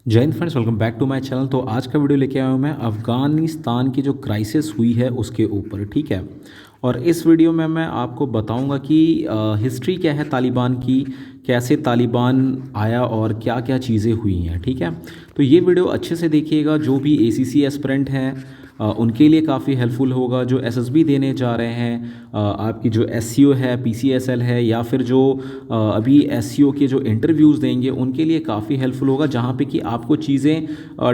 जय Hind friends, welcome back to my channel. तो आज का वीडियो लेके आया हूँ मैं अफ़गानिस्तान की जो क्राइसिस हुई है उसके ऊपर, ठीक है। और इस वीडियो में मैं आपको बताऊंगा कि हिस्ट्री क्या है तालिबान की, कैसे तालिबान आया और क्या क्या चीज़ें हुई हैं, ठीक है। तो ये वीडियो अच्छे से देखिएगा। जो भी एसीसी एस्पिरेंट हैं उनके लिए काफ़ी हेल्पफुल होगा। जो एसएसबी देने जा रहे हैं, आपकी जो एससीओ है, पीसीएसएल है, या फिर जो अभी एससीओ के जो इंटरव्यूज़ देंगे उनके लिए काफ़ी हेल्पफुल होगा, जहाँ पे कि आपको चीज़ें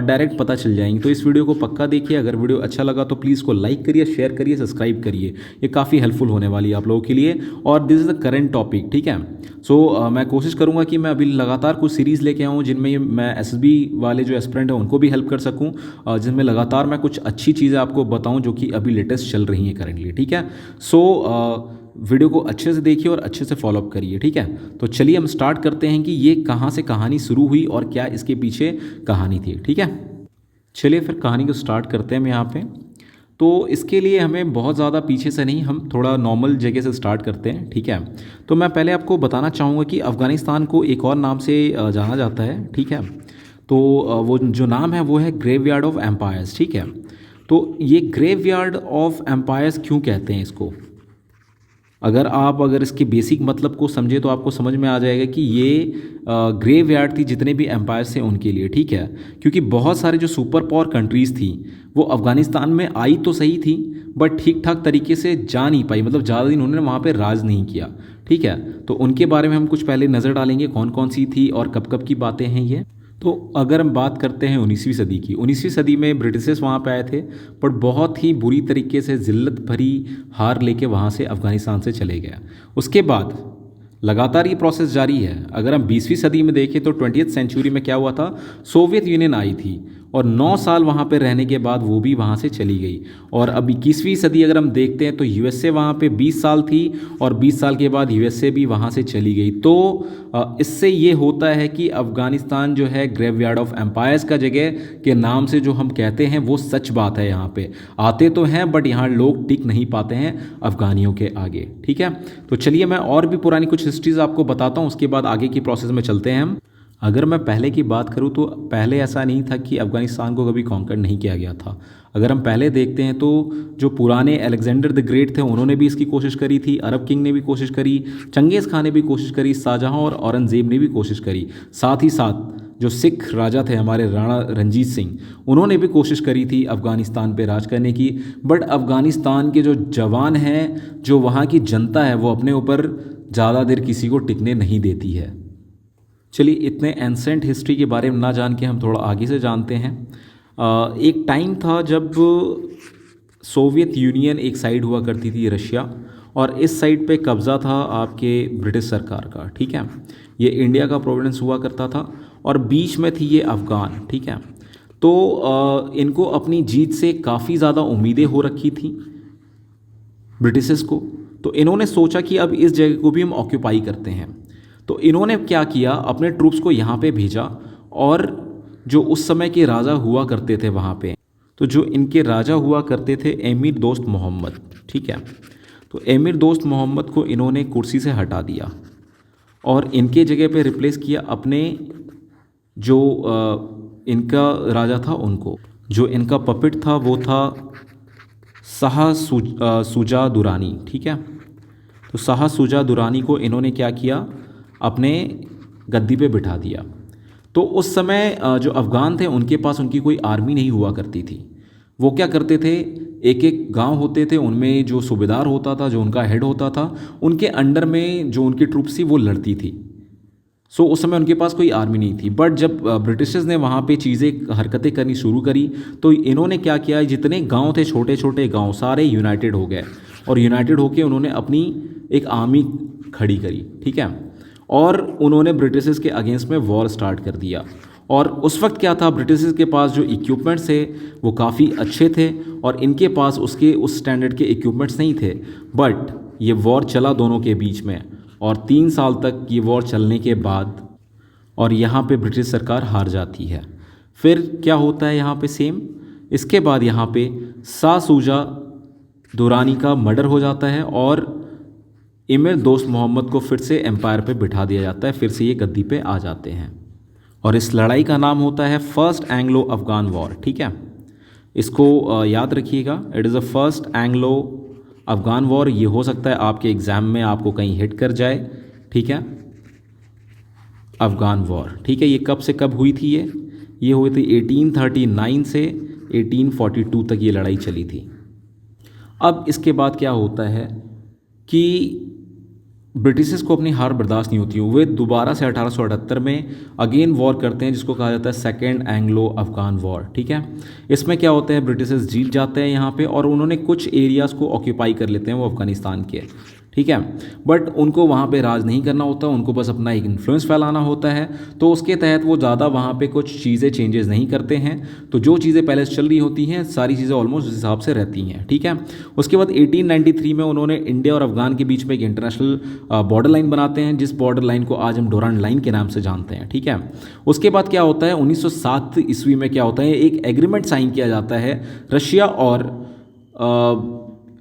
डायरेक्ट पता चल जाएंगी। तो इस वीडियो को पक्का देखिए। अगर वीडियो अच्छा लगा तो प्लीज़ को लाइक करिए, शेयर करिए, सब्सक्राइब करिए। ये काफ़ी हेल्पफुल होने वाली है आप लोगों के लिए। और this is the current topic, ठीक है। सो मैं कोशिश करूंगा कि मैं अभी लगातार कुछ सीरीज़ लेके आऊँ जिनमें मैं एसएसबी वाले जो एस्पिरेंट हैं उनको भी हेल्प कर सकूँ, जिनमें लगातार मैं कुछ अच्छी चीज़ें आपको बताऊं जो कि अभी लेटेस्ट चल रही हैं करेंटली, ठीक है। सो वीडियो को अच्छे से देखिए और अच्छे से फॉलोअप करिए, ठीक है। तो चलिए हम स्टार्ट करते हैं कि ये कहाँ से कहानी शुरू हुई और क्या इसके पीछे कहानी थी, ठीक है। चलिए फिर कहानी को स्टार्ट करते हैं हम यहाँ पे। तो इसके लिए हमें बहुत ज़्यादा पीछे से नहीं, हम थोड़ा नॉर्मल जगह से स्टार्ट करते हैं, ठीक है। तो मैं पहले आपको बताना चाहूँगा कि अफ़गानिस्तान को एक और नाम से जाना जाता है, ठीक है। तो वो जो नाम है वो है ग्रेवयार्ड ऑफ एम्पायर्स, ठीक है। तो ये ग्रेवयार्ड ऑफ एम्पायर्स क्यों कहते हैं इसको, अगर इसके बेसिक मतलब को समझे तो आपको समझ में आ जाएगा कि ये ग्रेवयार्ड थी जितने भी एम्पायर्स थे उनके लिए, ठीक है। क्योंकि बहुत सारे जो सुपर पावर कंट्रीज़ थी वो अफ़गानिस्तान में आई तो सही थी, बट ठीक ठाक तरीके से जा नहीं पाई, मतलब ज़्यादा दिन उन्होंने वहाँ पे राज नहीं किया, ठीक है। तो उनके बारे में हम कुछ पहले नज़र डालेंगे, कौन कौन सी थी और कब कब की बातें हैं ये। तो अगर हम बात करते हैं 19वीं सदी की, 19वीं सदी में ब्रिटिशर्स वहाँ पे आए थे, बट बहुत ही बुरी तरीके से जिल्लत भरी हार लेके वहाँ से अफ़गानिस्तान से चले गए। उसके बाद लगातार ये प्रोसेस जारी है। अगर हम 20वीं सदी में देखें तो 20th सेंचुरी में क्या हुआ था, सोवियत यूनियन आई थी और 9 साल वहाँ पे रहने के बाद वो भी वहाँ से चली गई। और अब 21वीं सदी अगर हम देखते हैं तो यूएसए वहाँ पे 20 साल थी और 20 साल के बाद यूएसए भी वहाँ से चली गई। तो इससे ये होता है कि अफ़गानिस्तान जो है ग्रेवयार्ड ऑफ एम्पायर्स का जगह के नाम से जो हम कहते हैं वो सच बात है। यहाँ पे आते तो हैं बट यहाँ लोग टिक नहीं पाते हैं अफ़गानियों के आगे, ठीक है। तो चलिए मैं और भी पुरानी कुछ हिस्ट्रीज़ आपको बताता हूँ, उसके बाद आगे की प्रोसेस में चलते हैं हम। अगर मैं पहले की बात करूं तो पहले ऐसा नहीं था कि अफ़गानिस्तान को कभी कॉन्कर नहीं किया गया था। अगर हम पहले देखते हैं तो जो पुराने अलेक्जेंडर द ग्रेट थे उन्होंने भी इसकी कोशिश करी थी, अरब किंग ने भी कोशिश करी, चंगेज़ खान ने भी कोशिश करी, शाहजहाँ और औरंगज़ेब ने भी कोशिश करी। साथ ही साथ जो सिख राजा थे हमारे राणा रंजीत सिंह, उन्होंने भी कोशिश करी थी अफ़गानिस्तान पे राज करने की। बट अफ़गानिस्तान के जो जवान हैं, जो वहाँ की जनता है, वो अपने ऊपर ज़्यादा देर किसी को टिकने नहीं देती है। चलिए इतने एंसेंट हिस्ट्री के बारे में ना जान के हम थोड़ा आगे से जानते हैं। एक टाइम था जब सोवियत यूनियन एक साइड हुआ करती थी, रशिया, और इस साइड पे कब्ज़ा था आपके ब्रिटिश सरकार का, ठीक है। ये इंडिया का प्रोविडेंस हुआ करता था और बीच में थी ये अफ़गान, ठीक है। तो इनको अपनी जीत से काफ़ी ज़्यादा उम्मीदें हो रखी थी ब्रिटिशर्स को। तो इन्होंने सोचा कि अब इस जगह को भी हम ऑक्यूपाई करते हैं। तो इन्होंने क्या किया, अपने ट्रूप्स को यहाँ पे भेजा। और जो उस समय के राजा हुआ करते थे वहाँ पे, तो जो इनके राजा हुआ करते थे एमिर दोस्त मोहम्मद, ठीक है। तो एमिर दोस्त मोहम्मद को इन्होंने कुर्सी से हटा दिया और इनके जगह पे रिप्लेस किया अपने जो इनका राजा था उनको। जो इनका पपेट था वो था सुजा दुरानी, ठीक है। तो सुजा दुरानी को इन्होंने क्या किया, अपने गद्दी पे बिठा दिया। तो उस समय जो अफ़गान थे उनके पास उनकी कोई आर्मी नहीं हुआ करती थी। वो क्या करते थे, एक एक गांव होते थे, उनमें जो सूबेदार होता था, जो उनका हेड होता था, उनके अंडर में जो उनकी ट्रूप्स थी वो लड़ती थी। सो उस समय उनके पास कोई आर्मी नहीं थी। बट जब ब्रिटिशर्स ने वहाँ पे चीज़ें हरकतें करनी शुरू करी तो इन्होंने क्या किया, जितने गांव थे, छोटे छोटे गांव, सारे यूनाइटेड हो गए और यूनाइटेड होकर उन्होंने अपनी एक आर्मी खड़ी करी, ठीक है। और उन्होंने ब्रिटिशर्स के अगेंस्ट में वॉर स्टार्ट कर दिया। और उस वक्त क्या था, ब्रिटिशर्स के पास जो इक्विपमेंट्स थे वो काफ़ी अच्छे थे और इनके पास उस स्टैंडर्ड के इक्विपमेंट्स नहीं थे। बट ये वॉर चला दोनों के बीच में और 3 साल तक ये वॉर चलने के बाद और यहाँ पे ब्रिटिश सरकार हार जाती है। फिर क्या होता है यहाँ पे सेम, इसके बाद यहाँ पे सुजा दुरानी का मर्डर हो जाता है और एमिर दोस्त मोहम्मद को फिर से एम्पायर पे बिठा दिया जाता है, फिर से ये गद्दी पे आ जाते हैं। और इस लड़ाई का नाम होता है फर्स्ट एंग्लो अफगान वॉर। ठीक है, इसको याद रखिएगा, it is the first Anglo Afghan war. ये हो सकता है आपके एग्ज़ाम में आपको कहीं हिट कर जाए। ठीक है, अफगान वॉर। ठीक है, ये कब से कब हुई थी? ये हुई थी 1839 से 1842 तक ये लड़ाई चली थी। अब इसके बाद क्या होता है कि ब्रिटिशर्स को अपनी हार बर्दाश्त नहीं होती है, वे दोबारा से 1878 में अगेन वॉर करते हैं, जिसको कहा जाता है सेकेंड एंग्लो अफगान वॉर। ठीक है, इसमें क्या होता है, ब्रिटिशर्स जीत जाते हैं यहाँ पे और उन्होंने कुछ एरियाज़ को ऑक्यूपाई कर लेते हैं, वो अफगानिस्तान के। ठीक है, बट उनको वहाँ पे राज नहीं करना होता, उनको बस अपना एक इन्फ्लुएंस फैलाना होता है। तो उसके तहत वो ज़्यादा वहाँ पे कुछ चीज़ें चेंजेस नहीं करते हैं। तो जो चीज़ें पहले से चल रही होती हैं सारी चीज़ें ऑलमोस्ट उस हिसाब से रहती हैं। ठीक है, उसके बाद 1893 में उन्होंने इंडिया और अफगान के बीच में एक इंटरनेशनल बॉर्डर लाइन बनाते हैं, जिस बॉर्डर लाइन को आज हम डोरांड लाइन के नाम से जानते हैं। ठीक है, उसके बाद क्या होता है, 1907 ईस्वी में क्या होता है, एक एग्रीमेंट साइन किया जाता है रशिया और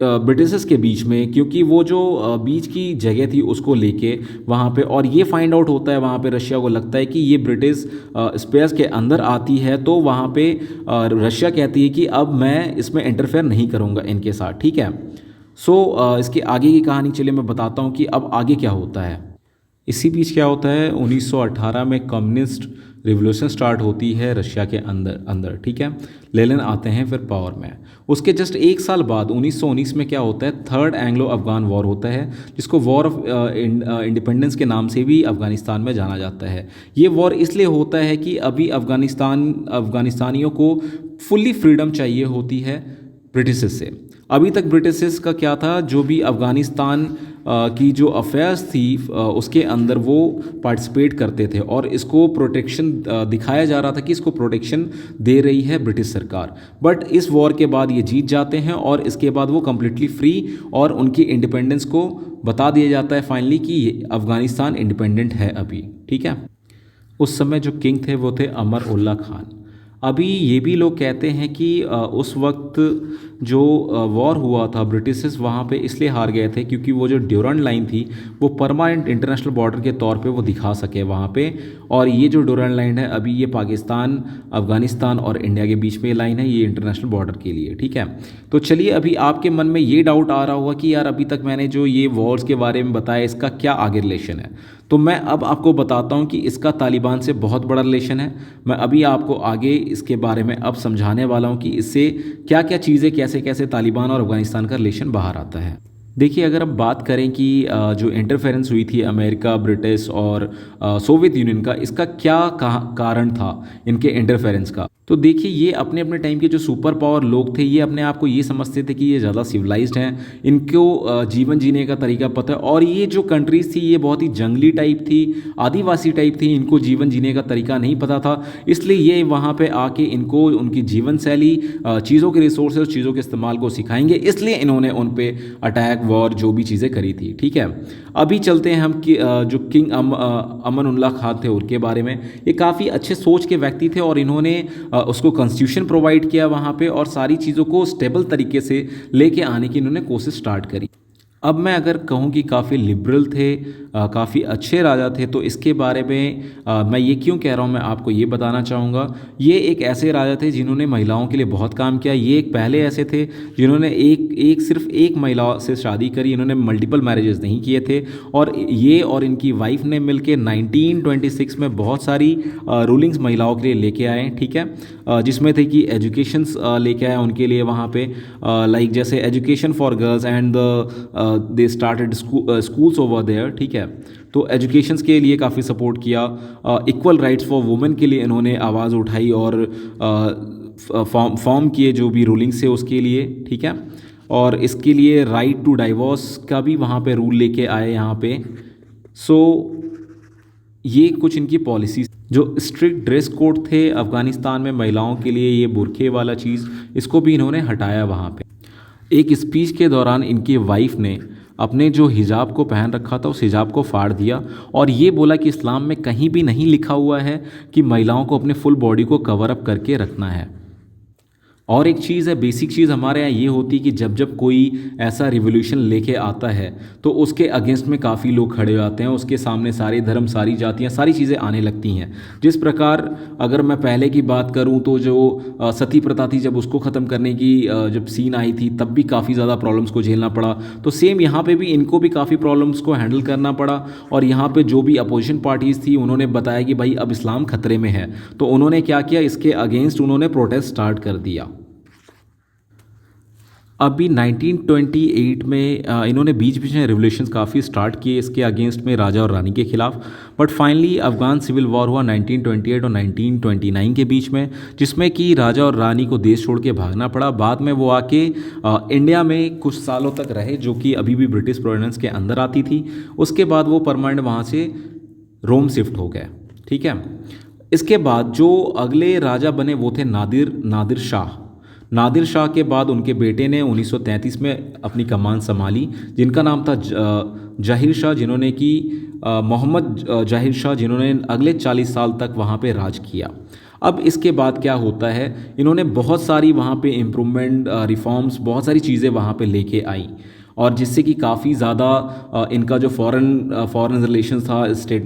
ब्रिटिशर्स के बीच में, क्योंकि वो जो बीच की जगह थी उसको लेके वहाँ पे, और ये फाइंड आउट होता है वहाँ पे रशिया को लगता है कि ये ब्रिटिश स्पेस के अंदर आती है, तो वहाँ पे रशिया कहती है कि अब मैं इसमें इंटरफेयर नहीं करूँगा इनके साथ। ठीक है, सो इसके आगे की कहानी चलिए मैं बताता हूँ कि अब आगे क्या होता है। इसी बीच क्या होता है, 1918 में कम्युनिस्ट रिवोल्यूशन स्टार्ट होती है रशिया के अंदर। ठीक है, लेनिन आते हैं फिर पावर में। उसके जस्ट एक साल बाद 1919 में क्या होता है, थर्ड एंग्लो अफगान वॉर होता है, जिसको वॉर ऑफ इंडिपेंडेंस के नाम से भी अफगानिस्तान में जाना जाता है। ये वॉर इसलिए होता है कि अभी अफगानिस्तानियों को फुल्ली फ्रीडम चाहिए होती है ब्रिटिशर्स से। अभी तक ब्रिटिशर्स का क्या था, जो भी अफगानिस्तान की जो अफेयर्स थी उसके अंदर वो पार्टिसिपेट करते थे, और इसको प्रोटेक्शन दिखाया जा रहा था कि इसको प्रोटेक्शन दे रही है ब्रिटिश सरकार। बट इस वॉर के बाद ये जीत जाते हैं और इसके बाद वो कम्प्लीटली फ्री और उनकी इंडिपेंडेंस को बता दिया जाता है फाइनली कि अफगानिस्तान इंडिपेंडेंट है अभी। ठीक है, उस समय जो किंग थे वो थे अमर उल्ला खान। अभी ये भी लोग कहते हैं कि उस वक्त जो वॉर हुआ था ब्रिटिशर्स वहाँ पे इसलिए हार गए थे क्योंकि वो जो ड्यूरेंट लाइन थी वो परमानेंट इंटरनेशनल बॉर्डर के तौर पे वो दिखा सके वहाँ पे। और ये जो ड्यूरेंट लाइन है अभी ये पाकिस्तान, अफगानिस्तान और इंडिया के बीच में लाइन है, ये इंटरनेशनल बॉर्डर के लिए। ठीक है, तो चलिए अभी आपके मन में ये डाउट आ रहा होगा कि यार अभी तक मैंने जो ये वॉर्स के बारे में बताया इसका क्या आगे रिलेशन है। तो मैं अब आपको बताता हूँ कि इसका तालिबान से बहुत बड़ा रिलेशन है। मैं अभी आपको आगे इसके बारे में अब समझाने वाला हूँ कि इससे क्या क्या चीज़ें, कैसे कैसे तालिबान और अफगानिस्तान का रिलेशन बाहर आता है। देखिए, अगर हम बात करें कि जो इंटरफेरेंस हुई थी अमेरिका, ब्रिटिश और सोवियत यूनियन का, इसका क्या कारण था इनके इंटरफेरेंस का, तो देखिए ये अपने अपने टाइम के जो सुपर पावर लोग थे ये अपने आप को ये समझते थे कि ये ज़्यादा सिविलाइज्ड हैं, इनको जीवन जीने का तरीका पता है। और ये जो कंट्रीज़ थी ये बहुत ही जंगली टाइप थी, आदिवासी टाइप थी, इनको जीवन जीने का तरीका नहीं पता था, इसलिए ये वहाँ पे आके इनको उनकी जीवन शैली, चीज़ों के रिसोर्सेज, चीज़ों के इस्तेमाल को सिखाएंगे, इसलिए इन्होंने उन पे अटैक, वॉर, जो भी चीज़ें करी थी। ठीक है, अभी चलते हैं हम कि जो किंग अमन उल्ला खान थे उनके बारे में। ये काफ़ी अच्छे सोच के व्यक्ति थे और इन्होंने उसको कॉन्स्टिट्यूशन प्रोवाइड किया वहाँ पे, और सारी चीज़ों को स्टेबल तरीके से लेके आने की इन्होंने कोशिश स्टार्ट करी। अब मैं अगर कहूँ कि काफ़ी लिबरल थे, काफ़ी अच्छे राजा थे, तो इसके बारे में मैं ये क्यों कह रहा हूँ मैं आपको ये बताना चाहूँगा। ये एक ऐसे राजा थे जिन्होंने महिलाओं के लिए बहुत काम किया। ये एक पहले ऐसे थे जिन्होंने सिर्फ एक महिला से शादी करी, इन्होंने मल्टीपल मैरिजेस नहीं किए थे। और ये और इनकी वाइफ ने मिलके 1926 में बहुत सारी रूलिंग्स महिलाओं के लिए लेके आए। ठीक है, जिसमें थे कि एजुकेशंस लेके आए उनके लिए वहाँ पे, लाइक जैसे education for girls and they started schools over there. ठीक है, तो एजुकेशंस के लिए काफ़ी सपोर्ट किया। इक्वल राइट्स फॉर वुमेन के लिए इन्होंने आवाज़ उठाई और फॉर्म किए जो भी रूलिंग्स है उसके लिए। ठीक है, और इसके लिए राइट टू डाइवोर्स का भी वहाँ पे रूल लेके आए यहाँ पे। सो ये कुछ इनकी पॉलिसीज। जो स्ट्रिक्ट ड्रेस कोड थे अफ़गानिस्तान में महिलाओं के लिए, ये बुरखे वाला चीज़, इसको भी इन्होंने हटाया वहाँ पे। एक स्पीच के दौरान इनकी वाइफ ने अपने जो हिजाब को पहन रखा था उस हिजाब को फाड़ दिया और ये बोला कि इस्लाम में कहीं भी नहीं लिखा हुआ है कि महिलाओं को अपने फुल बॉडी को कवर अप करके रखना है। और एक चीज़ है, बेसिक चीज़ हमारे यहाँ ये होती है कि जब जब कोई ऐसा रिवोल्यूशन लेके आता है तो उसके अगेंस्ट में काफ़ी लोग खड़े हो जाते हैं, उसके सामने सारे धर्म, सारी जातियाँ, सारी चीज़ें आने लगती हैं। जिस प्रकार अगर मैं पहले की बात करूँ तो जो सती प्रथा थी, जब उसको ख़त्म करने की जब सीन आई थी तब भी काफ़ी ज़्यादा प्रॉब्लम्स को झेलना पड़ा। तो सेम यहाँ पे भी इनको भी काफ़ी प्रॉब्लम्स को हैंडल करना पड़ा। और यहाँ पे जो भी अपोजिशन पार्टीज़ थी उन्होंने बताया कि भाई अब इस्लाम खतरे में है, तो उन्होंने क्या किया, इसके अगेंस्ट उन्होंने प्रोटेस्ट स्टार्ट कर दिया। अभी 1928 में इन्होंने बीच बीच में रिवोल्यूशंस काफ़ी स्टार्ट किए इसके अगेंस्ट में, राजा और रानी के खिलाफ। But finally Afghan civil war हुआ 1928 और 1929 के बीच में, जिसमें कि राजा और रानी को देश छोड़ के भागना पड़ा। बाद में वो आके इंडिया में कुछ सालों तक रहे, जो कि अभी भी ब्रिटिश प्रोविडेंस के अंदर आती थी। उसके बाद वो परमानेंट वहाँ से रोम शिफ्ट हो गए। ठीक है, इसके बाद जो अगले राजा बने वो थे नादिर शाह। नादिर शाह के बाद उनके बेटे ने 1933 में अपनी कमान संभाली, जिनका नाम था जाहिर शाह, जिन्होंने कि मोहम्मद जाहिर शाह, जिन्होंने अगले 40 साल तक वहाँ पे राज किया। अब इसके बाद क्या होता है, इन्होंने बहुत सारी वहाँ पे इम्प्रूवमेंट, रिफॉर्म्स, बहुत सारी चीज़ें वहाँ पे लेके आई, और जिससे कि काफ़ी ज़्यादा इनका जो फॉरेन रिलेशंस था, स्टेट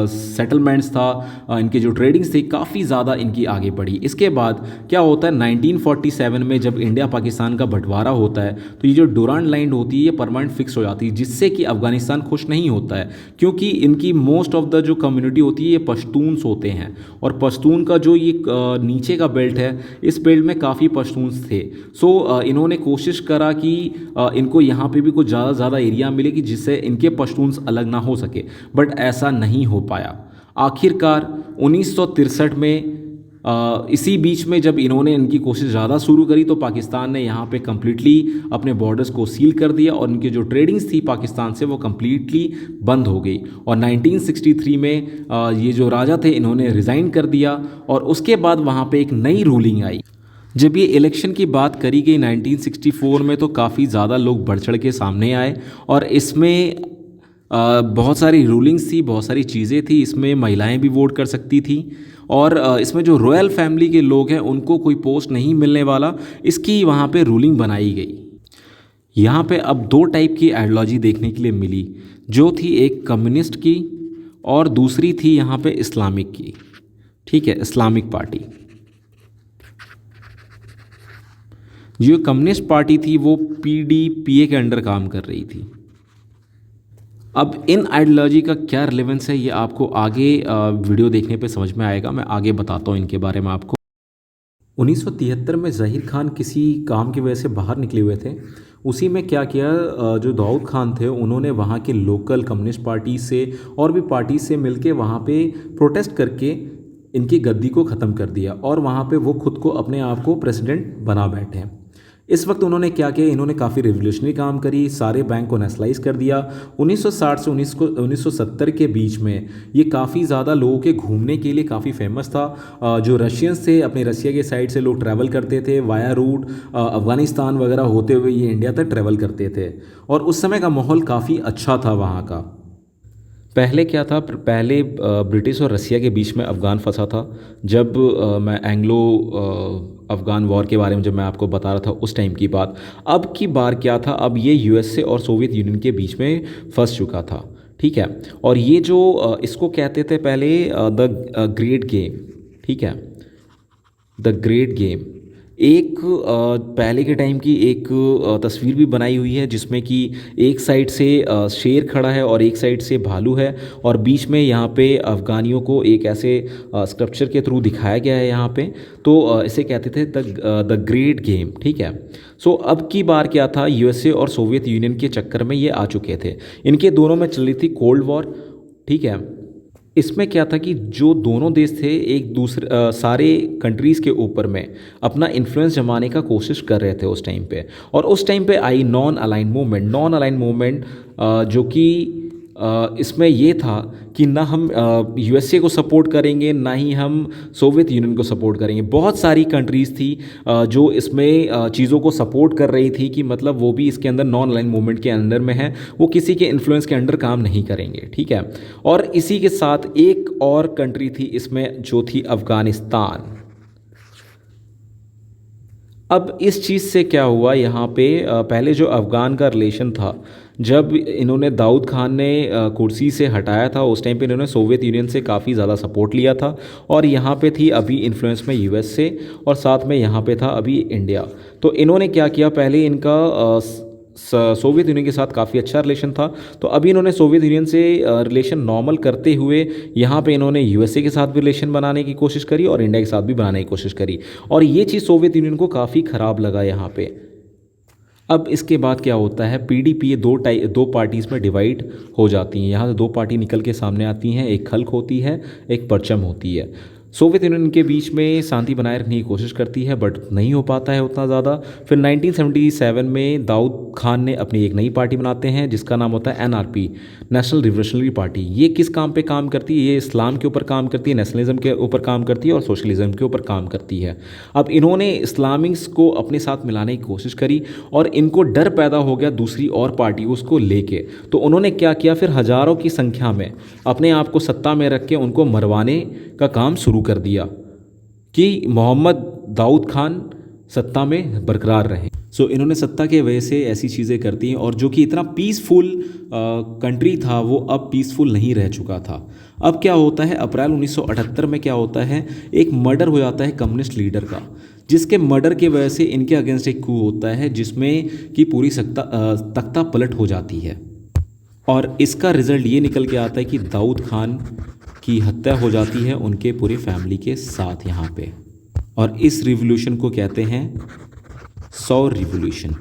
सेटलमेंट्स था, इनके जो ट्रेडिंग्स थे, काफ़ी ज़्यादा इनकी आगे बढ़ी। इसके बाद क्या होता है, 1947 में जब इंडिया पाकिस्तान का बंटवारा होता है तो ये जो डुरांड लाइन होती है ये परमानेंट फिक्स हो जाती है, जिससे कि अफगानिस्तान खुश नहीं होता है, क्योंकि इनकी मोस्ट ऑफ द जो कम्युनिटी होती है ये पश्तून्स होते हैं। और पश्तून का जो ये नीचे का बेल्ट है, इस बेल्ट में काफ़ी पश्तून्स थे। सो इन्होंने कोशिश करा कि इनको यहाँ पे भी कुछ ज़्यादा एरिया मिले कि जिससे इनके पश्तून्स अलग ना हो सके, बट ऐसा नहीं हो पाया। आखिरकार 1963 में इसी बीच में जब इन्होंने इनकी कोशिश ज़्यादा शुरू करी तो पाकिस्तान ने यहाँ पे कम्प्लीटली अपने बॉर्डर्स को सील कर दिया, और इनकी जो ट्रेडिंग्स थी पाकिस्तान से वो कम्प्लीटली बंद हो गई। और 1963 में ये जो राजा थे इन्होंने रिज़ाइन कर दिया, और उसके बाद वहाँ पे एक नई रूलिंग आई। जब ये इलेक्शन की बात करी गई 1964 में, तो काफ़ी ज़्यादा लोग बढ़ चढ़ के सामने आए, और इसमें बहुत सारी रूलिंग्स थी, बहुत सारी चीज़ें थी। इसमें महिलाएं भी वोट कर सकती थी, और इसमें जो रॉयल फैमिली के लोग हैं उनको कोई पोस्ट नहीं मिलने वाला, इसकी वहाँ पे रूलिंग बनाई गई। यहाँ पे अब दो टाइप की आइडियोलॉजी देखने के लिए मिली, जो थी एक कम्युनिस्ट की और दूसरी थी यहाँ पे इस्लामिक की। ठीक है, इस्लामिक पार्टी। जो कम्युनिस्ट पार्टी थी वो पीडीपीए के अंडर काम कर रही थी। अब इन आइडियोलॉजी का क्या रिलेवेंस है ये आपको आगे वीडियो देखने पे समझ में आएगा, मैं आगे बताता हूँ इनके बारे में आपको। 1973 में ज़हीर खान किसी काम की वजह से बाहर निकले हुए थे। उसी में क्या किया, जो दाऊद खान थे उन्होंने वहाँ के लोकल कम्युनिस्ट पार्टी से और भी पार्टी से मिलके वहाँ पे प्रोटेस्ट करके इनकी गद्दी को ख़त्म कर दिया, और वहाँ पे वो खुद को अपने आप को प्रेसिडेंट बना बैठे हैं। इस वक्त उन्होंने क्या किया, इन्होंने काफ़ी रिवोल्यूशनरी काम करी, सारे बैंक को नेशनलाइज कर दिया। 1960 से 1970 के बीच में ये काफ़ी ज़्यादा लोगों के घूमने के लिए काफ़ी फेमस था। जो रशियंस थे, अपने रशिया के साइड से लोग ट्रैवल करते थे वाया रूट, अफ़गानिस्तान वगैरह होते हुए ये इंडिया तक ट्रैवल करते थे, और उस समय का माहौल काफ़ी अच्छा था वहाँ का। पहले क्या था, पहले ब्रिटिश और रसिया के बीच में अफ़गान फंसा था। जब मैं एंग्लो अफ़गान वॉर के बारे में जब मैं आपको बता रहा था उस टाइम की बात। अब की बार क्या था, अब ये यूएसए और सोवियत यूनियन के बीच में फंस चुका था। ठीक है, और ये जो इसको कहते थे पहले द ग्रेट गेम। ठीक है, द ग्रेट गेम। एक पहले के टाइम की एक तस्वीर भी बनाई हुई है, जिसमें कि एक साइड से शेर खड़ा है और एक साइड से भालू है, और बीच में यहाँ पे अफ़गानियों को एक ऐसे स्कल्पचर के थ्रू दिखाया गया है यहाँ पे। तो इसे कहते थे द ग्रेट गेम। ठीक है, सो अब की बार क्या था, यूएसए और सोवियत यूनियन के चक्कर में ये आ चुके थे। इनके दोनों में चल रही थी कोल्ड वॉर। ठीक है, इसमें क्या था कि जो दोनों देश थे एक दूसरे सारे कंट्रीज़ के ऊपर में अपना इन्फ्लुएंस जमाने का कोशिश कर रहे थे उस टाइम पे। और उस टाइम पे आई नॉन अलाइन मूवमेंट, जो कि इसमें ये था कि ना हम यूएसए को सपोर्ट करेंगे, ना ही हम सोवियत यूनियन को सपोर्ट करेंगे। बहुत सारी कंट्रीज़ थी जो इसमें चीज़ों को सपोर्ट कर रही थी कि मतलब वो भी इसके अंदर नॉन अलाइन मूवमेंट के अंदर में है, वो किसी के इन्फ्लुएंस के अंडर काम नहीं करेंगे। ठीक है, और इसी के साथ एक और कंट्री थी इसमें, जो थी अफ़गानिस्तान। अब इस चीज़ से क्या हुआ यहाँ पे, पहले जो अफ़गान का रिलेशन था, जब इन्होंने दाऊद खान ने कुर्सी से हटाया था उस टाइम पे इन्होंने सोवियत यूनियन से काफ़ी ज़्यादा सपोर्ट लिया था। और यहाँ पे थी अभी इन्फ्लुएंस में यूएस से, और साथ में यहाँ पे था अभी इंडिया। तो इन्होंने क्या किया, पहले इनका सोवियत यूनियन के साथ काफ़ी अच्छा रिलेशन था। तो अभी इन्होंने सोवियत यूनियन से रिलेशन नॉर्मल करते हुए यहाँ पे इन्होंने यूएसए के साथ भी रिलेशन बनाने की कोशिश करी और इंडिया के साथ भी बनाने की कोशिश करी, और ये चीज़ सोवियत यूनियन को काफ़ी ख़राब लगा यहाँ पे। अब इसके बाद क्या होता है, पीडीपी ये दो पार्टीज़ में डिवाइड हो जाती हैं। यहाँ से दो पार्टी निकल के सामने आती हैं, एक खल्क होती है, एक परचम होती है। सोवियत यूनियन के बीच में शांति बनाए रखने की कोशिश करती है, बट नहीं हो पाता है उतना ज़्यादा। फिर 1977 में दाऊद खान ने अपनी एक नई पार्टी बनाते हैं जिसका नाम होता है एनआरपी, नेशनल रिवोल्यूशनरी पार्टी। ये किस काम पे काम करती है, ये इस्लाम के ऊपर काम करती है, नेशनलिज्म के ऊपर काम करती है और सोशलिज्म के ऊपर काम करती है। अब इन्होंने इस्लामिक्स को अपने साथ मिलाने की कोशिश करी और इनको डर पैदा हो गया दूसरी और पार्टी उसको लेके। तो उन्होंने क्या किया, फिर हज़ारों की संख्या में अपने आप को सत्ता में रख के उनको मरवाने का काम शुरू कर दिया कि मोहम्मद दाऊद खान सत्ता में बरकरार रहें। सो इन्होंने सत्ता के वजह से ऐसी चीज़ें करती हैं, और जो कि इतना पीसफुल कंट्री था वो अब पीसफुल नहीं रह चुका था। अब क्या होता है, अप्रैल 1978 में क्या होता है, एक मर्डर हो जाता है कम्युनिस्ट लीडर का, जिसके मर्डर की वजह से इनके अगेंस्ट एक कू होता है जिसमें कि पूरी तख्ता पलट हो जाती है। और इसका रिज़ल्ट ये निकल के आता है कि दाऊद खान की हत्या हो जाती है उनके पूरी फैमिली के साथ यहाँ पे। और इस रिवॉल्यूशन को कहते हैं 100 रिवॉल्यूशन।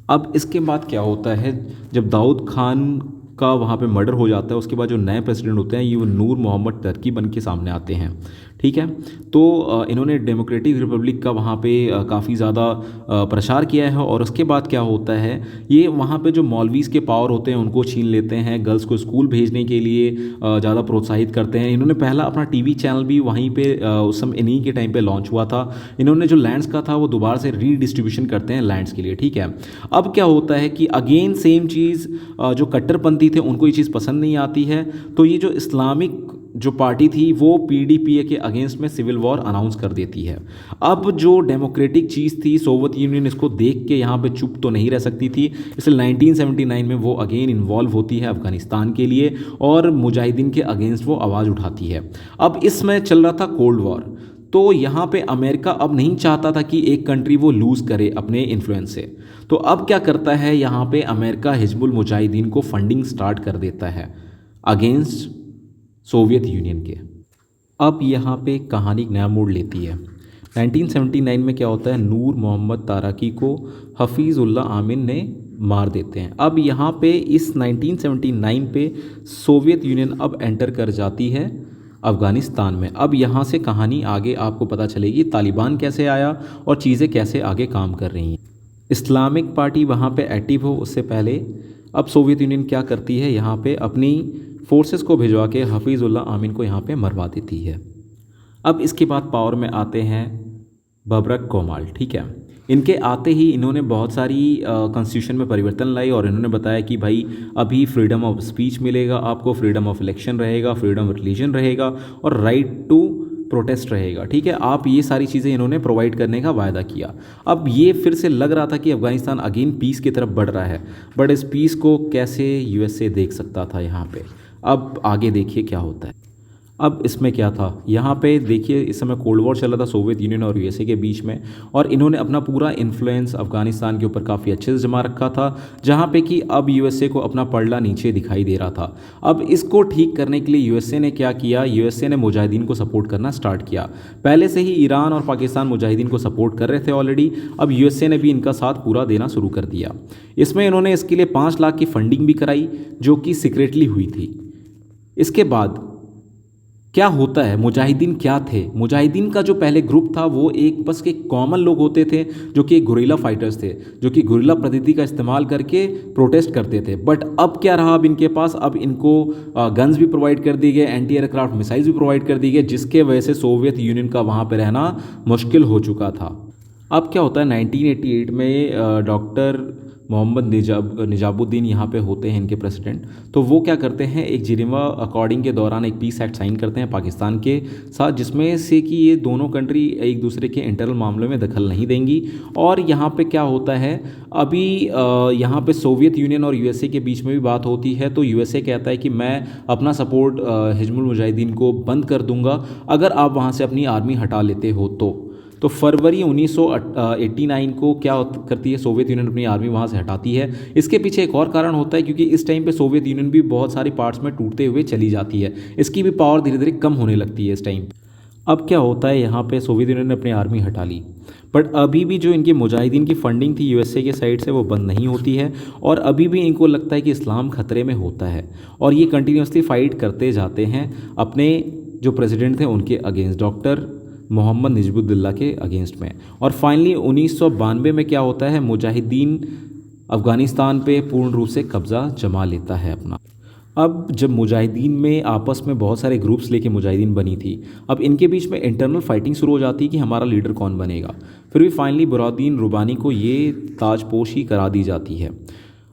अब इसके बाद क्या होता है, जब दाऊद खान का वहाँ पे मर्डर हो जाता है उसके बाद जो नए प्रेसिडेंट होते हैं ये वो नूर मोहम्मद टर्की बन के सामने आते हैं। ठीक है, तो इन्होंने डेमोक्रेटिक रिपब्लिक का वहाँ पे काफ़ी ज़्यादा प्रचार किया है। और उसके बाद क्या होता है, ये वहाँ पे जो मौलवीज़ के पावर होते हैं उनको छीन लेते हैं, गर्ल्स को स्कूल भेजने के लिए ज़्यादा प्रोत्साहित करते हैं। इन्होंने पहला अपना टीवी चैनल भी वहीं पे उस समय इन्हीं के टाइम पे लॉन्च हुआ था। इन्होंने जो लैंड्स का था वो दोबारा से रीडिस्ट्रीब्यूशन करते हैं लैंड्स के लिए। ठीक है, अब क्या होता है कि अगेन सेम चीज़, जो कट्टरपंथी थे उनको ये चीज़ पसंद नहीं आती है। तो ये जो इस्लामिक जो पार्टी थी वो पीडीपी के अगेंस्ट में सिविल वॉर अनाउंस कर देती है। अब जो डेमोक्रेटिक चीज़ थी सोवियत यूनियन इसको देख के यहाँ पे चुप तो नहीं रह सकती थी, इसलिए 1979 में वो अगेन इन्वॉल्व होती है अफ़गानिस्तान के लिए और मुजाहिदीन के अगेंस्ट वो आवाज़ उठाती है। अब इसमें चल रहा था कोल्ड वॉर, तो यहाँ पे अमेरिका अब नहीं चाहता था कि एक कंट्री वो लूज़ करे अपने इन्फ्लुएंस से। तो अब क्या करता है, यहाँ पे अमेरिका हिजबुल मुजाहिदीन को फंडिंग स्टार्ट कर देता है अगेंस्ट सोवियत यूनियन के। अब यहाँ पे कहानी एक नया मोड़ लेती है। 1979 में क्या होता है, नूर मोहम्मद ताराकी को हफीज़ उल्लाह आमिन ने मार देते हैं। अब यहाँ पे इस 1979 पे सोवियत यूनियन अब एंटर कर जाती है अफ़गानिस्तान में। अब यहाँ से कहानी आगे आपको पता चलेगी तालिबान कैसे आया और चीज़ें कैसे आगे काम कर रही हैं। इस्लामिक पार्टी वहाँ पे एक्टिव हो उससे पहले अब सोवियत यूनियन क्या करती है, यहाँ पे अपनी फोर्सेस को भिजवा के हफीज़ उल्लाह आमिन को यहाँ पे मरवा देती है। अब इसके बाद पावर में आते हैं बबरक कोमाल। ठीक है, इनके आते ही इन्होंने बहुत सारी कॉन्स्टिट्यूशन में परिवर्तन लाई और इन्होंने बताया कि भाई अभी फ्रीडम ऑफ स्पीच मिलेगा आपको, फ्रीडम ऑफ इलेक्शन रहेगा, फ्रीडम ऑफ रिलीजन रहेगा और राइट टू प्रोटेस्ट रहेगा। ठीक है, आप ये सारी चीज़ें इन्होंने प्रोवाइड करने का वायदा किया। अब ये फिर से लग रहा था कि अफ़गानिस्तान अगेन पीस की तरफ बढ़ रहा है, बट इस पीस को कैसे यूएसए देख सकता था यहाँ पे। अब आगे देखिए क्या होता है। अब इसमें क्या था, यहाँ पे देखिए इस समय कोल्ड वॉर चल रहा था सोवियत यूनियन और यूएसए के बीच में, और इन्होंने अपना पूरा इन्फ्लुएंस अफ़गानिस्तान के ऊपर काफ़ी अच्छे से जमा रखा था, जहाँ पे कि अब यूएसए को अपना पलड़ा नीचे दिखाई दे रहा था। अब इसको ठीक करने के लिए यूएसए ने क्या किया, यूएसए ने मुजाहिदीन को सपोर्ट करना स्टार्ट किया। पहले से ही ईरान और पाकिस्तान मुजाहिदीन को सपोर्ट कर रहे थे ऑलरेडी, अब यूएसए ने भी इनका साथ पूरा देना शुरू कर दिया। इसमें इन्होंने इसके लिए 5 लाख की फंडिंग भी कराई जो कि सीक्रेटली हुई थी। इसके बाद क्या होता है, मुजाहिदीन क्या थे, मुजाहिदीन का जो पहले ग्रुप था वो एक बस के कॉमन लोग होते थे जो कि गुरिल्ला फाइटर्स थे, जो कि गुरिल्ला पद्धति का इस्तेमाल करके प्रोटेस्ट करते थे। बट अब क्या रहा, अब इनके पास अब इनको गन्स भी प्रोवाइड कर दिए गए, एंटी एयरक्राफ्ट मिसाइल्स भी प्रोवाइड कर दिए गए, जिसके वजह से सोवियत यूनियन का वहाँ पर रहना मुश्किल हो चुका था। अब क्या होता है, 1988 में डॉक्टर मोहम्मद निजामुद्दीन यहाँ पे होते हैं इनके प्रेसिडेंट। तो वो क्या करते हैं, एक जिनेवा अकॉर्डिंग के दौरान एक पीस एक्ट साइन करते हैं पाकिस्तान के साथ, जिसमें से कि ये दोनों कंट्री एक दूसरे के इंटरनल मामलों में दखल नहीं देंगी। और यहाँ पे क्या होता है, अभी यहाँ पे सोवियत यूनियन और यूएसए के बीच में भी बात होती है। तो यूएसए कहता है कि मैं अपना सपोर्ट हिजबुल मुजाहिदीन को बंद कर दूंगा अगर आप वहाँ से अपनी आर्मी हटा लेते हो। तो फरवरी 1989 को क्या करती है, सोवियत यूनियन अपनी आर्मी वहाँ से हटाती है। इसके पीछे एक और कारण होता है, क्योंकि इस टाइम पे सोवियत यूनियन भी बहुत सारे पार्ट्स में टूटते हुए चली जाती है, इसकी भी पावर धीरे धीरे कम होने लगती है इस टाइम। अब क्या होता है, यहाँ पे सोवियत यूनियन ने अपनी आर्मी हटा ली, बट अभी भी जो इनके मुजाहिदीन की फंडिंग थी यूएसए के साइड से वो बंद नहीं होती है, और अभी भी इनको लगता है कि इस्लाम खतरे में होता है, और ये कंटिन्यूसली फाइट करते जाते हैं अपने जो प्रेसिडेंट थे उनके अगेंस्ट, डॉक्टर मोहम्मद निजामुद्दीन के अगेंस्ट में। और फाइनली 1992 में क्या होता है, मुजाहिदीन अफ़गानिस्तान पे पूर्ण रूप से कब्ज़ा जमा लेता है अपना। अब जब मुजाहिदीन में आपस में बहुत सारे ग्रुप्स लेके मुजाहिदीन बनी थी, अब इनके बीच में इंटरनल फाइटिंग शुरू हो जाती है कि हमारा लीडर कौन बनेगा। फिर भी फाइनली बुरहानुद्दीन रुबानी को ये ताजपोशी करा दी जाती है।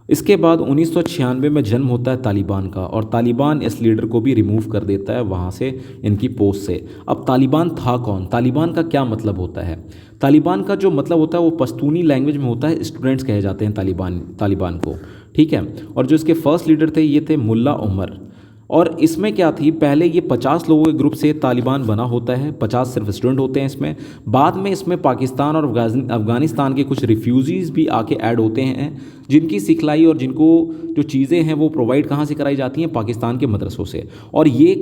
इसके बाद 1996 में जन्म होता है तालिबान का, और तालिबान इस लीडर को भी रिमूव कर देता है वहाँ से, इनकी पोस्ट से। अब तालिबान था कौन, तालिबान का क्या मतलब होता है? तालिबान का जो मतलब होता है वो पश्तूनी लैंग्वेज में होता है, स्टूडेंट्स कहे जाते हैं तालिबान को, ठीक है। और जो इसके फर्स्ट लीडर थे ये थे मुल्ला उमर। और इसमें क्या थी, पहले ये 50 लोगों के ग्रुप से तालिबान बना होता है, 50 सिर्फ स्टूडेंट होते हैं इसमें। बाद में इसमें पाकिस्तान और अफ़गानिस्तान के कुछ रिफ्यूजीज़ भी आके ऐड होते हैं, जिनकी सिखलाई और जिनको जो चीज़ें हैं वो प्रोवाइड कहाँ से कराई जाती हैं, पाकिस्तान के मदरसों से। और ये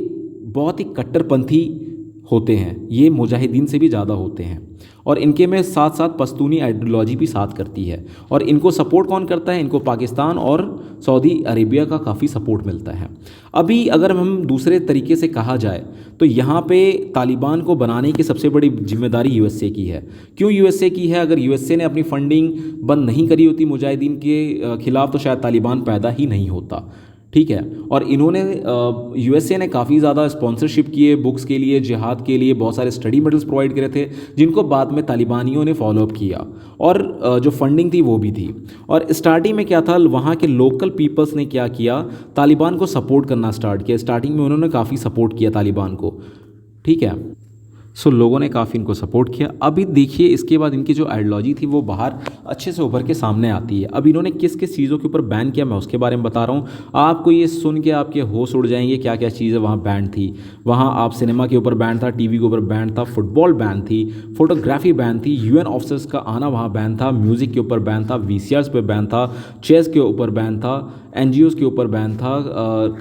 बहुत ही कट्टरपंथी होते हैं, ये मुजाहिदीन से भी ज़्यादा होते हैं, और इनके में साथ साथ पश्तूनी आइडियोलॉजी भी साथ करती है। और इनको सपोर्ट कौन करता है, इनको पाकिस्तान और सऊदी अरेबिया का काफ़ी सपोर्ट मिलता है। अभी अगर हम दूसरे तरीके से कहा जाए तो यहाँ पे तालिबान को बनाने की सबसे बड़ी जिम्मेदारी यूएसए की है। क्यों यूएसए की है? अगर यूएसए ने अपनी फंडिंग बंद नहीं करी होती मुजाहिदीन के खिलाफ तो शायद तालिबान पैदा ही नहीं होता, ठीक है। और इन्होंने यूएसए ने काफ़ी ज़्यादा स्पॉन्सरशिप किए बुक्स के लिए, जिहाद के लिए, बहुत सारे स्टडी मटेरियल्स प्रोवाइड करे थे, जिनको बाद में तालिबानियों ने फॉलोअप किया, और जो फंडिंग थी वो भी थी। और स्टार्टिंग में क्या था, वहाँ के लोकल पीपल्स ने क्या किया, तालिबान को सपोर्ट करना स्टार्ट किया। स्टार्टिंग में उन्होंने काफ़ी सपोर्ट किया तालिबान को, ठीक है। सो लोगों ने काफ़ी इनको सपोर्ट किया। अभी देखिए इसके बाद इनकी जो आइडियोलॉजी थी वो बाहर अच्छे से उभर के सामने आती है। अब इन्होंने किस किस चीज़ों के ऊपर बैन किया मैं उसके बारे में बता रहा हूँ। आपको ये सुन के आपके होश उड़ जाएंगे क्या क्या चीज़ें वहाँ बैन थी। वहाँ आप सिनेमा के ऊपर बैन था, टीवी के ऊपर बैन था, फुटबॉल बैन थी, फोटोग्राफी बैन थी, यूएन ऑफिसर्स का आना वहाँ बैन था, म्यूज़िक के ऊपर बैन था, वीसीआर्स पे बैन था, चेस के ऊपर बैन था, एनजीओज़ के ऊपर बैन था,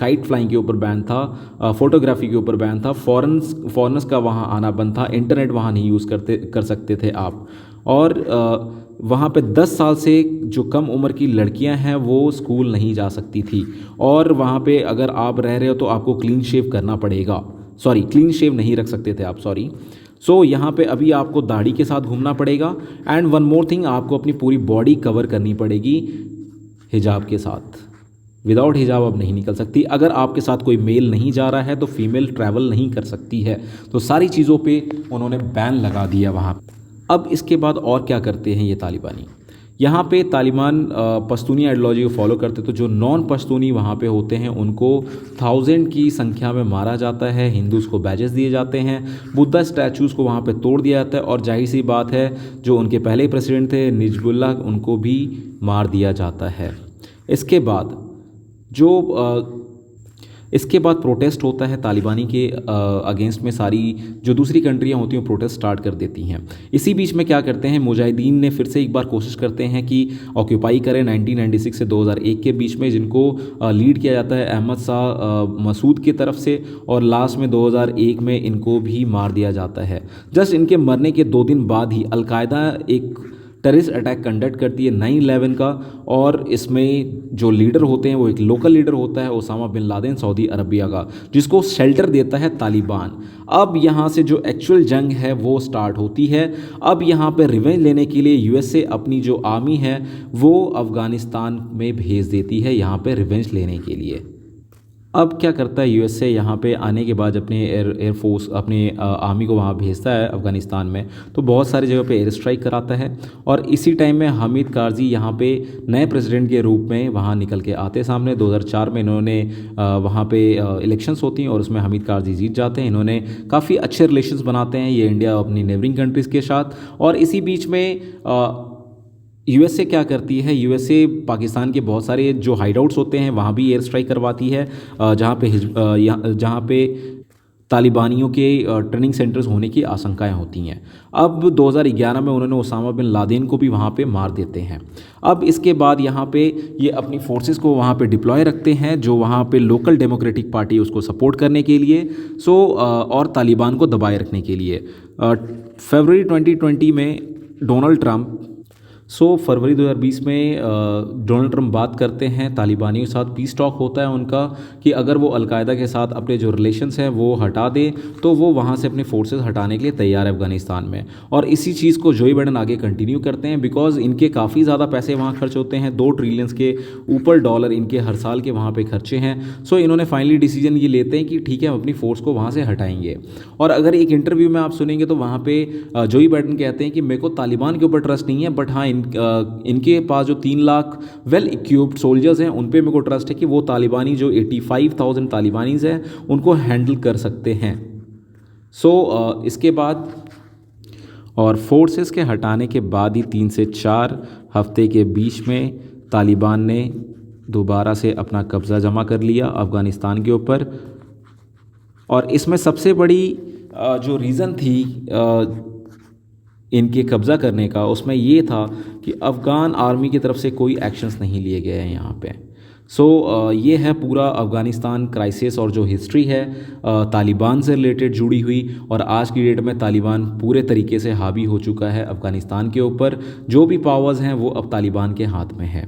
काइट फ्लाइंग के ऊपर बैन था, फोटोग्राफी के ऊपर बैन था, फॉरेनर्स का वहाँ आना बंद था, इंटरनेट वहाँ नहीं यूज़ कर सकते थे आप। और वहाँ पे 10 साल से जो कम उम्र की लड़कियां हैं वो स्कूल नहीं जा सकती थी। और वहाँ पे अगर आप रह रहे हो तो आपको क्लीन शेव करना पड़ेगा, सॉरी क्लीन शेव नहीं रख सकते थे आप, सॉरी। सो यहाँ पे अभी आपको दाढ़ी के साथ घूमना पड़ेगा। एंड वन मोर थिंग, आपको अपनी पूरी बॉडी कवर करनी पड़ेगी हिजाब के साथ। विदाउट हिजाब अब नहीं निकल सकती। अगर आपके साथ कोई मेल नहीं जा रहा है तो फीमेल ट्रैवल नहीं कर सकती है। तो सारी चीज़ों पे उन्होंने बैन लगा दिया वहाँ। अब इसके बाद और क्या करते हैं ये तालिबानी, यहाँ पे तालिबान पश्तूनी आइडियोलॉजी को फॉलो करते, तो जो नॉन पश्तूनी वहाँ पे होते हैं उनको 1000 की संख्या में मारा जाता है, हिंदूज़ को बैजेस दिए जाते हैं, बुद्धा स्टैचूज़ को वहाँ पे तोड़ दिया जाता है, और जाहिर सी बात है जो उनके पहले प्रेसिडेंट थे निजमुल्लाह उनको भी मार दिया जाता है। इसके बाद प्रोटेस्ट होता है तालिबानी के अगेंस्ट में। सारी जो दूसरी कंट्रियां होती हैं प्रोटेस्ट स्टार्ट कर देती हैं। इसी बीच में क्या करते हैं, मुजाहिदीन ने फिर से एक बार कोशिश करते हैं कि ऑक्यूपाई करें 1996 से 2001 के बीच में, जिनको लीड किया जाता है अहमद शाह मसूद की तरफ से, और लास्ट में 2001 में इनको भी मार दिया जाता है। जस्ट इनके मरने के 2 दिन बाद ही अलकायदा एक टेररिस्ट अटैक कंडक्ट करती है 9/11 का, और इसमें जो लीडर होते हैं वो एक लोकल लीडर होता है Osama bin Laden Saudi Arabia का, जिसको शेल्टर देता है तालिबान। अब यहाँ से जो एक्चुअल जंग है वो स्टार्ट होती है। अब यहाँ पे रिवेंज लेने के लिए यूएसए अपनी जो आर्मी है वो अफ़गानिस्तान में भेज देती है यहाँ पे रिवेंज लेने के लिए। अब क्या करता है यूएसए यहाँ पे आने के बाद अपने एयरफोर्स अपने आर्मी को वहाँ भेजता है अफ़गानिस्तान में, तो बहुत सारी जगह पे एयर स्ट्राइक कराता है। और इसी टाइम में हामिद कारज़ी यहाँ पे नए प्रेसिडेंट के रूप में वहाँ निकल के आते सामने। 2004 में इन्होंने वहाँ पे इलेक्शंस होती हैं और उसमें हामिद कारज़ी जीत जाते हैं। इन्होंने काफ़ी अच्छे रिलेशंस बनाते हैं ये इंडिया अपनी नेबरिंग कंट्रीज़ के साथ। और इसी बीच में यूएसए क्या करती है, यूएसए पाकिस्तान के बहुत सारे जो हाइडआउट्स होते हैं वहाँ भी एयर स्ट्राइक करवाती है, जहाँ पे तालिबानियों के ट्रेनिंग सेंटर्स होने की आशंकाएं होती हैं। अब 2011 में उन्होंने ओसामा बिन लादेन को भी वहाँ पे मार देते हैं। अब इसके बाद यहाँ पे ये अपनी फोर्सेस को वहाँ पे डिप्लॉय रखते हैं, जो वहाँ पे लोकल डेमोक्रेटिक पार्टी उसको सपोर्ट करने के लिए, और तालिबान को दबाए रखने के लिए। फरवरी 2020 में डोनाल्ड ट्रंप फरवरी 2020 में डोनाल्ड ट्रंप बात करते हैं तालिबानियों के साथ, पीस टॉक होता है उनका कि अगर वो अलकायदा के साथ अपने जो रिलेशंस हैं वो हटा दे तो वो वहाँ से अपने फोर्सेस हटाने के लिए तैयार है अफगानिस्तान में। और इसी चीज़ को जो बाइडेन आगे कंटिन्यू करते हैं, बिकॉज इनके काफ़ी ज़्यादा पैसे वहाँ खर्च होते हैं, 2 ट्रिलियंस के ऊपर डॉलर इनके हर साल के वहाँ पर खर्चे हैं। इन्होंने फाइनली डिसीजन ये लेते हैं कि ठीक है हम अपनी फोर्स को वहाँ से हटाएंगे। और अगर एक इंटरव्यू में आप सुनेंगे तो वहाँ पे जो बाइडेन कहते हैं कि मेरे को तालिबान के ऊपर ट्रस्ट नहीं है, बट हाँ इनके पास जो 3 लाख वेल इक्विप्ड सोल्जर्स हैं उन पे मेरे को ट्रस्ट है कि वो तालिबानी जो 85,000 तालिबानीज हैं उनको हैंडल कर सकते हैं। इसके बाद और फोर्सेस के हटाने के बाद ही 3 से 4 हफ्ते के बीच में तालिबान ने दोबारा से अपना कब्ज़ा जमा कर लिया अफ़गानिस्तान के ऊपर। और इसमें सबसे बड़ी जो रीज़न थी इनके कब्ज़ा करने का, उसमें ये था कि अफ़गान आर्मी की तरफ से कोई एक्शंस नहीं लिए गए हैं यहाँ पे। ये है पूरा अफ़गानिस्तान क्राइसिस और जो हिस्ट्री है तालिबान से रिलेटेड जुड़ी हुई। और आज की डेट में तालिबान पूरे तरीके से हावी हो चुका है अफ़गानिस्तान के ऊपर, जो भी पावर्स हैं वो अब तालिबान के हाथ में है।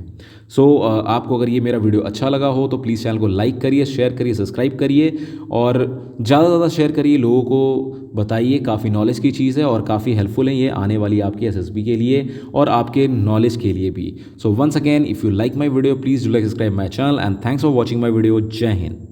आपको अगर ये मेरा वीडियो अच्छा लगा हो तो प्लीज़ चैनल को लाइक करिए, शेयर करिए, सब्सक्राइब करिए और ज़्यादा से ज़्यादा शेयर करिए, लोगों को बताइए। काफ़ी नॉलेज की चीज़ है और काफ़ी हेल्पफुल है ये आने वाली आपकी एसएसबी के लिए और आपके नॉलेज के लिए भी। Once again if you like my video please do like subscribe my channel and thanks for watching my video. जय हिंद।